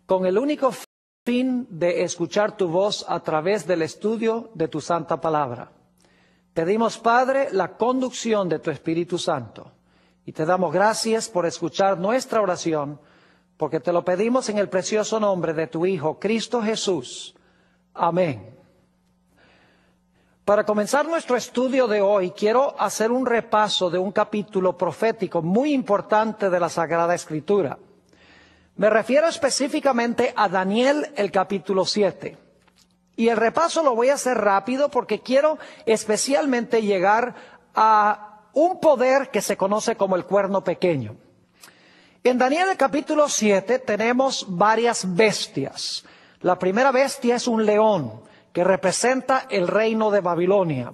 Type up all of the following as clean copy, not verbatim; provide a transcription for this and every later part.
con el único fin de escuchar tu voz a través del estudio de tu santa palabra. Pedimos, Padre, la conducción de tu Espíritu Santo y te damos gracias por escuchar nuestra oración, porque te lo pedimos en el precioso nombre de tu Hijo, Cristo Jesús. Amén. Para comenzar nuestro estudio de hoy, quiero hacer un repaso de un capítulo profético muy importante de la Sagrada Escritura. Me refiero específicamente a Daniel, el capítulo 7. Y el repaso lo voy a hacer rápido porque quiero especialmente llegar a un poder que se conoce como el cuerno pequeño. En Daniel, el capítulo 7, tenemos varias bestias. La primera bestia es un león, que representa el reino de Babilonia.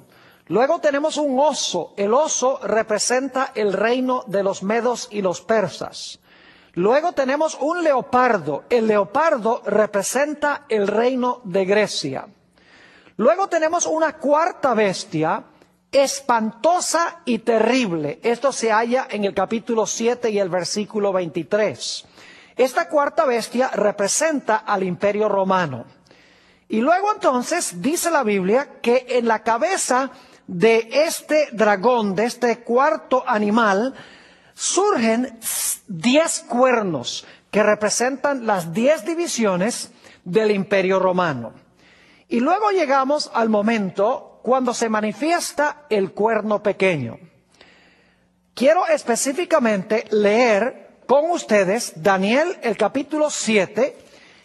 Luego tenemos un oso. El oso representa el reino de los medos y los persas. Luego tenemos un leopardo. El leopardo representa el reino de Grecia. Luego tenemos una cuarta bestia, espantosa y terrible. Esto se halla en el capítulo 7 y el versículo 23. Esta cuarta bestia representa al Imperio Romano. Y luego entonces dice la Biblia que en la cabeza de este dragón, de este cuarto animal, surgen 10 cuernos que representan las 10 divisiones del Imperio Romano. Y luego llegamos al momento cuando se manifiesta el cuerno pequeño. Quiero específicamente leer con ustedes Daniel, el capítulo 7,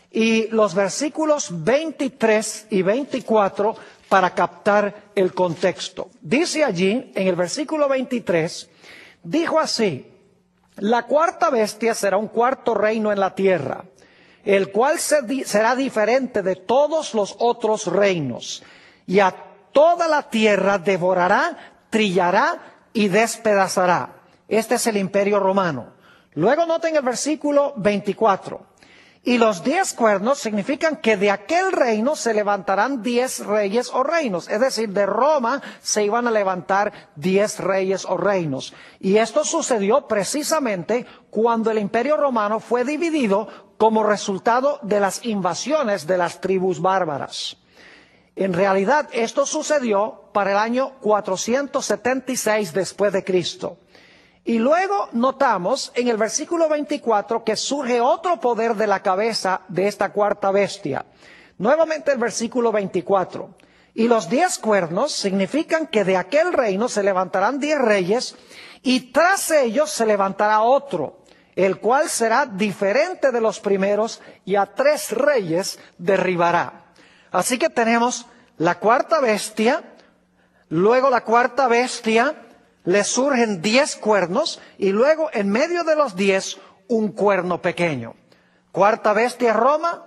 y los versículos 23 y 24 para captar el contexto. Dice allí, en el versículo 23, dijo así: la cuarta bestia será un cuarto reino en la tierra, el cual será diferente de todos los otros reinos, y a toda la tierra devorará, trillará y despedazará. Este es el Imperio Romano. Luego noten el versículo 24. Y los 10 cuernos significan que de aquel reino se levantarán 10 reyes o reinos. Es decir, de Roma se iban a levantar 10 reyes o reinos. Y esto sucedió precisamente cuando el Imperio Romano fue dividido como resultado de las invasiones de las tribus bárbaras. En realidad, esto sucedió para el año 476 después de Cristo. Y luego notamos en el versículo 24 que surge otro poder de la cabeza de esta cuarta bestia. Nuevamente el versículo 24. Y los 10 cuernos significan que de aquel reino se levantarán 10 reyes y tras ellos se levantará otro, el cual será diferente de los primeros y a 3 reyes derribará. Así que tenemos la cuarta bestia, luego la cuarta bestia, le surgen 10 cuernos y luego en medio de los 10 un cuerno pequeño. Cuarta bestia Roma,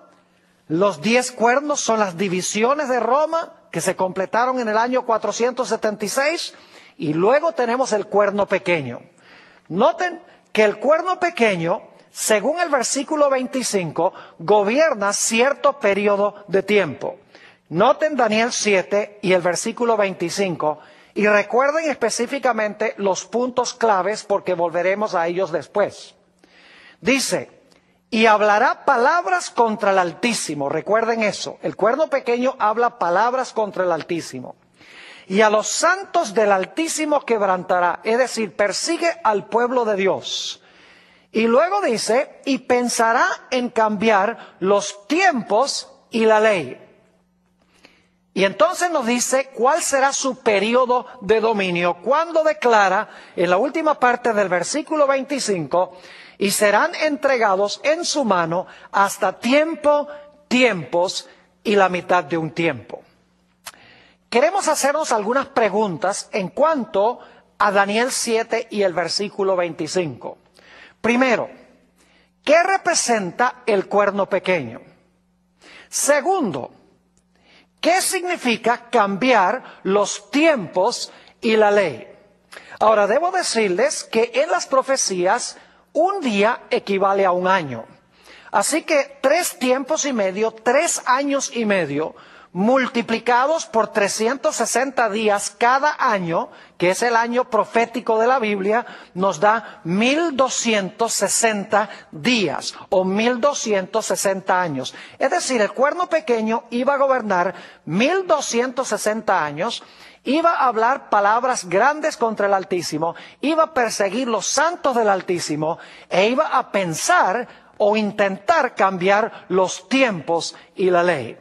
los 10 cuernos son las divisiones de Roma que se completaron en el año 476 y luego tenemos el cuerno pequeño. Noten que el cuerno pequeño, según el versículo 25, gobierna cierto periodo de tiempo. Noten Daniel 7 y el versículo 25. Y recuerden específicamente los puntos claves porque volveremos a ellos después. Dice, y hablará palabras contra el Altísimo. Recuerden eso, el cuerno pequeño habla palabras contra el Altísimo. Y a los santos del Altísimo quebrantará, es decir, persigue al pueblo de Dios. Y luego dice, y pensará en cambiar los tiempos y la ley. Y entonces nos dice cuál será su periodo de dominio cuando declara en la última parte del versículo 25, y serán entregados en su mano hasta tiempo, tiempos y la mitad de un tiempo. Queremos hacernos algunas preguntas en cuanto a Daniel 7 y el versículo 25. Primero, ¿qué representa el cuerno pequeño? Segundo, ¿qué significa cambiar los tiempos y la ley? Ahora, debo decirles que en las profecías un día equivale a un año. Así que 3 tiempos y medio, 3 años y medio, multiplicados por 360 días cada año, que es el año profético de la Biblia, nos da 1260 días o 1260 años. Es decir, el cuerno pequeño iba a gobernar 1260 años, iba a hablar palabras grandes contra el Altísimo, iba a perseguir los santos del Altísimo e iba a pensar o intentar cambiar los tiempos y la ley.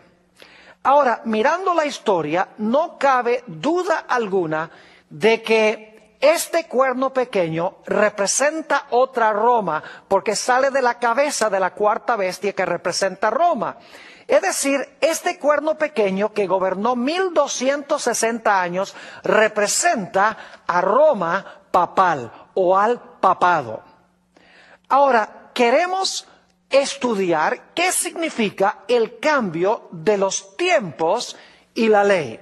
Ahora, mirando la historia, no cabe duda alguna de que este cuerno pequeño representa otra Roma, porque sale de la cabeza de la cuarta bestia que representa Roma. Es decir, este cuerno pequeño que gobernó 1260 años representa a Roma papal o al papado. Ahora, queremos estudiar qué significa el cambio de los tiempos y la ley.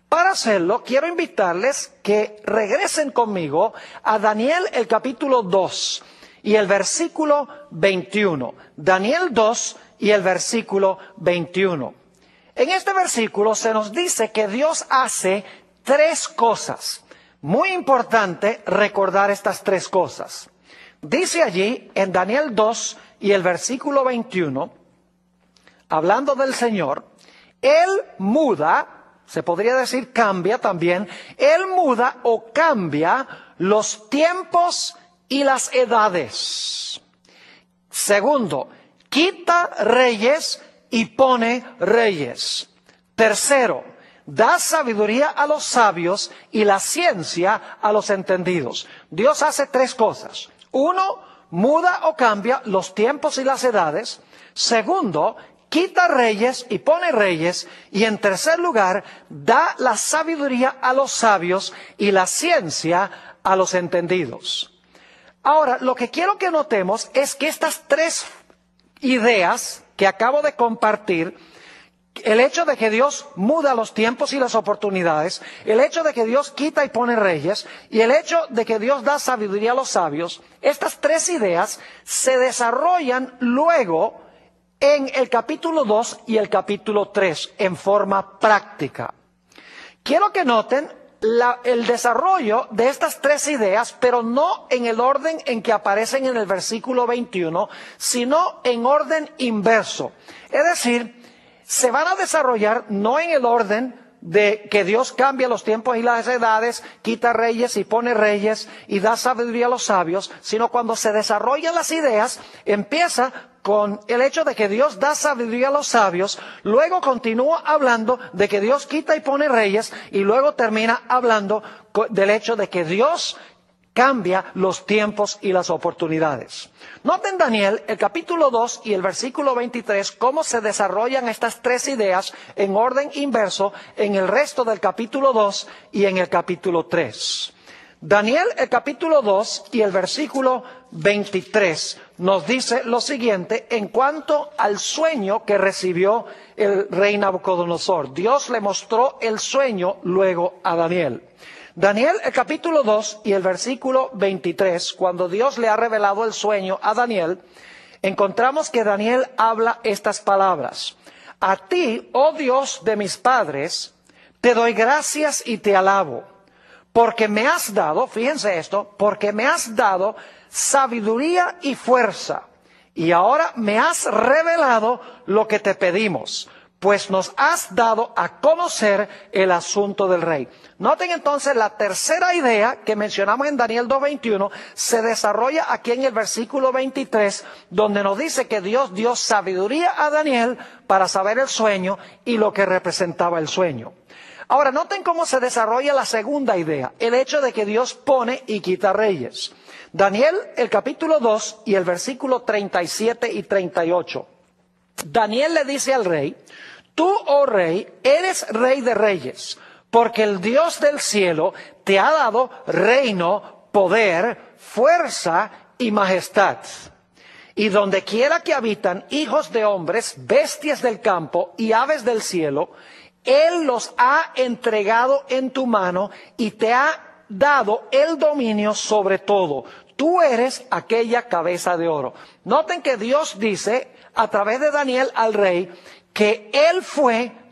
Para hacerlo, quiero invitarles que regresen conmigo a Daniel el capítulo 2 y el versículo 21. Daniel 2 y el versículo 21. En este versículo se nos dice que Dios hace tres cosas. Muy importante recordar estas tres cosas. Dice allí en Daniel 2 y el versículo 21, hablando del Señor, Él muda, se podría decir cambia también, Él muda o cambia los tiempos y las edades. Segundo, quita reyes y pone reyes. Tercero, da sabiduría a los sabios y la ciencia a los entendidos. Dios hace tres cosas. Uno, muda o cambia los tiempos y las edades. Segundo, quita reyes y pone reyes. Y en tercer lugar, da la sabiduría a los sabios y la ciencia a los entendidos. Ahora, lo que quiero que notemos es que estas tres ideas que acabo de compartir, el hecho de que Dios muda los tiempos y las oportunidades, el hecho de que Dios quita y pone reyes, y el hecho de que Dios da sabiduría a los sabios, estas tres ideas se desarrollan luego en el capítulo 2 y el capítulo 3 en forma práctica. Quiero que noten el desarrollo de estas tres ideas, pero no en el orden en que aparecen en el versículo 21, sino en orden inverso. Es decir, se van a desarrollar no en el orden de que Dios cambia los tiempos y las edades, quita reyes y pone reyes y da sabiduría a los sabios, sino cuando se desarrollan las ideas, empieza con el hecho de que Dios da sabiduría a los sabios, luego continúa hablando de que Dios quita y pone reyes, y luego termina hablando del hecho de que Dios cambia los tiempos y las oportunidades. Noten Daniel, el capítulo 2 y el versículo 23, cómo se desarrollan estas tres ideas en orden inverso en el resto del capítulo 2 y en el capítulo 3. Daniel, el capítulo 2 y el versículo 23 nos dice lo siguiente en cuanto al sueño que recibió el rey Nabucodonosor. Dios le mostró el sueño luego a Daniel. Daniel, el capítulo 2 y el versículo 23, cuando Dios le ha revelado el sueño a Daniel, encontramos que Daniel habla estas palabras. A ti, oh Dios de mis padres, te doy gracias y te alabo, porque me has dado, fíjense esto, porque me has dado sabiduría y fuerza, y ahora me has revelado lo que te pedimos, pues nos has dado a conocer el asunto del rey. Noten entonces la tercera idea que mencionamos en Daniel 2:21 se desarrolla aquí en el versículo 23, donde nos dice que Dios dio sabiduría a Daniel para saber el sueño y lo que representaba el sueño. Ahora, noten cómo se desarrolla la segunda idea, el hecho de que Dios pone y quita reyes. Daniel, el capítulo 2 y el versículo 37 y 38. Daniel le dice al rey, tú, oh rey, eres rey de reyes, porque el Dios del cielo te ha dado reino, poder, fuerza y majestad. Y donde quiera que habitan hijos de hombres, bestias del campo y aves del cielo, Él los ha entregado en tu mano y te ha dado el dominio sobre todo. tú eres aquella cabeza de oro. Noten que Dios dice a través de Daniel al rey que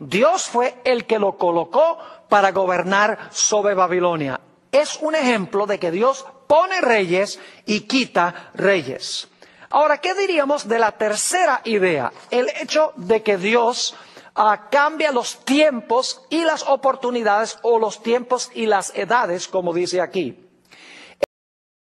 Dios fue el que lo colocó para gobernar sobre Babilonia. Es un ejemplo de que Dios pone reyes y quita reyes. Ahora, ¿qué diríamos de la tercera idea? El hecho de que Dios cambia los tiempos y las oportunidades, o los tiempos y las edades, como dice aquí.